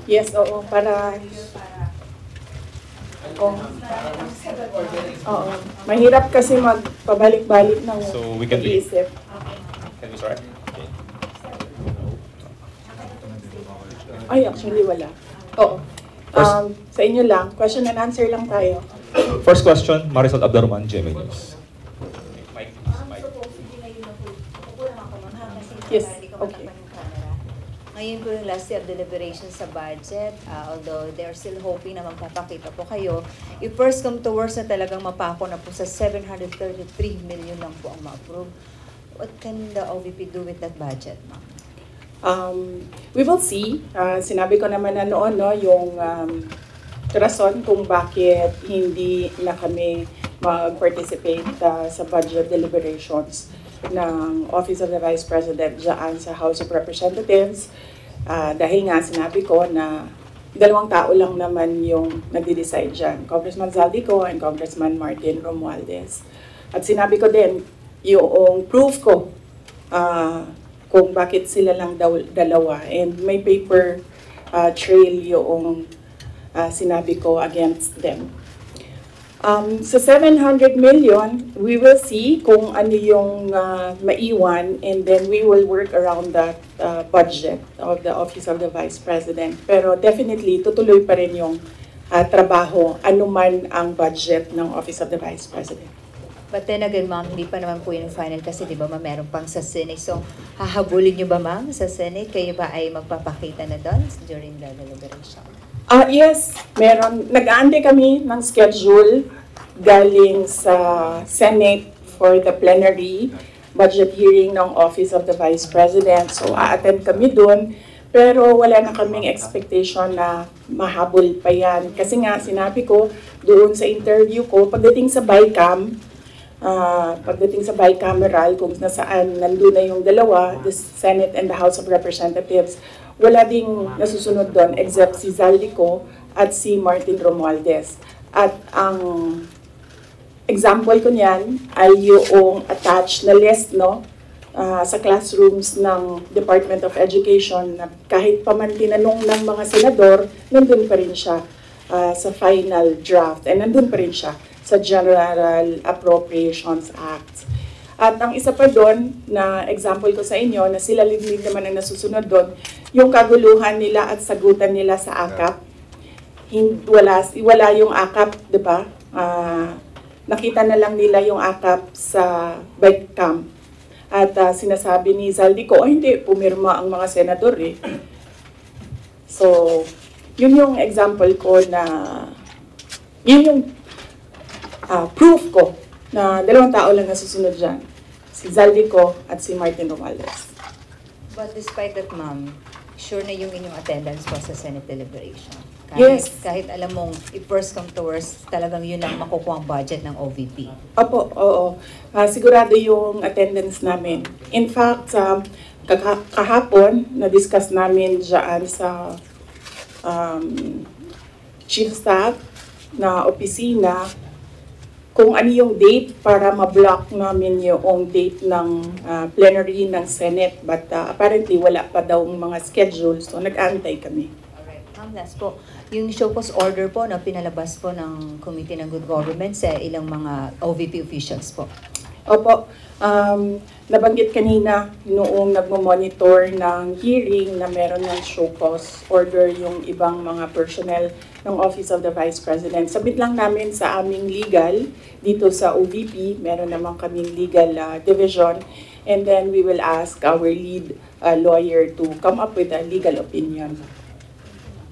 Yes, oo, para... Oo. Oo. Mahirap kasi magpabalik-balik ng So we can pag-iisip. Can we start? Okay. Ay, actually, wala. Oo. Sa inyo lang, question and answer lang tayo. First question, Marisol Abdarman, GMA News. Mike, Mike. Yes, okay. Ngayon po yung last day of deliberation sa budget, although they're still hoping na magpapakita po kayo. If first come to worst na talagang mapako na po sa 733 million lang po ang ma-approve, what can the OVP do with that budget, ma'am? We will see. Sinabi ko naman na noon, no, yung rason kung bakit hindi na kami mag-participate sa budget deliberations ng Office of the Vice President dyan sa House of Representatives. Dahil nga sinabi ko na dalawang tao lang naman yung nagde-decide dyan, Congressman Zaldico and Congressman Martin Romualdez. At sinabi ko din, yung proof ko kung bakit sila lang dalawa. And may paper trail yung sinabi ko against them. Sa 700 million, we will see kung ano yung maiwan, and then we will work around that budget of the Office of the Vice President. Pero definitely, tutuloy pa rin yung trabaho, anuman ang budget ng Office of the Vice President. But then again, ma'am, hindi pa naman po yung final kasi di ba, meron pang sa Senate. So, hahabulin nyo ba, ma'am, sa Senate? Kayo ba ay magpapakita na doon during the deliberation? Yes, meron. Nag-aantay kami ng schedule galing sa Senate for the plenary budget hearing ng Office of the Vice President. So, a-attend kami dun. Pero wala na kaming expectation na mahabol pa yan. Kasi nga, sinabi ko doon sa interview ko, pagdating sa bicameral, kung nasaan nandun na yung dalawa, the Senate and the House of Representatives, wala ding nasusunod doon except si Zaldico at si Martin Romualdez. At ang example ko niyan ay yung attached na list, no, sa classrooms ng Department of Education, na kahit pa man tinanong ng mga senador, nandun pa rin siya sa final draft, and nandun pa rin siya sa General Appropriations Act. At ang isa pa doon na example ko sa inyo, na sila liglig naman ang nasusunod doon, yung kaguluhan nila at sagutan nila sa AKAP. Wala yung AKAP, di ba? Nakita na lang nila yung AKAP sa bike camp. At sinasabi ni Zaldico, hindi, pumirma ang mga senador eh. So, yun yung example ko na, yun yung proof ko na dalawang tao lang nasusunod dyan. Si Zaldico at si Martin Romualdez. But despite that, ma'am, sure na yung inyong attendance po sa Senate deliberation? Yes. Kahit alam mong if first come to worst, talagang yun ang makukuha ang budget ng OVP. Opo, oo. Sigurado yung attendance namin. In fact, kahapon, na-discuss namin dyan sa Chief Staff na opisina kung ano yung date para ma-block namin yung date ng plenary ng Senate. But apparently, wala pa daw mga schedule, so nag-aantay kami. Alright. Ma'am, last po. Yung show cause order po na pinalabas po ng Committee ng Good Government sa ilang mga OVP officials po. Opo. Nabanggit kanina noong nagmo-monitor ng hearing na meron ng show cause order yung ibang mga personnel ng Office of the Vice President. Sabit lang namin sa aming legal dito sa OVP, meron naman kaming legal division, and then we will ask our lead lawyer to come up with a legal opinion.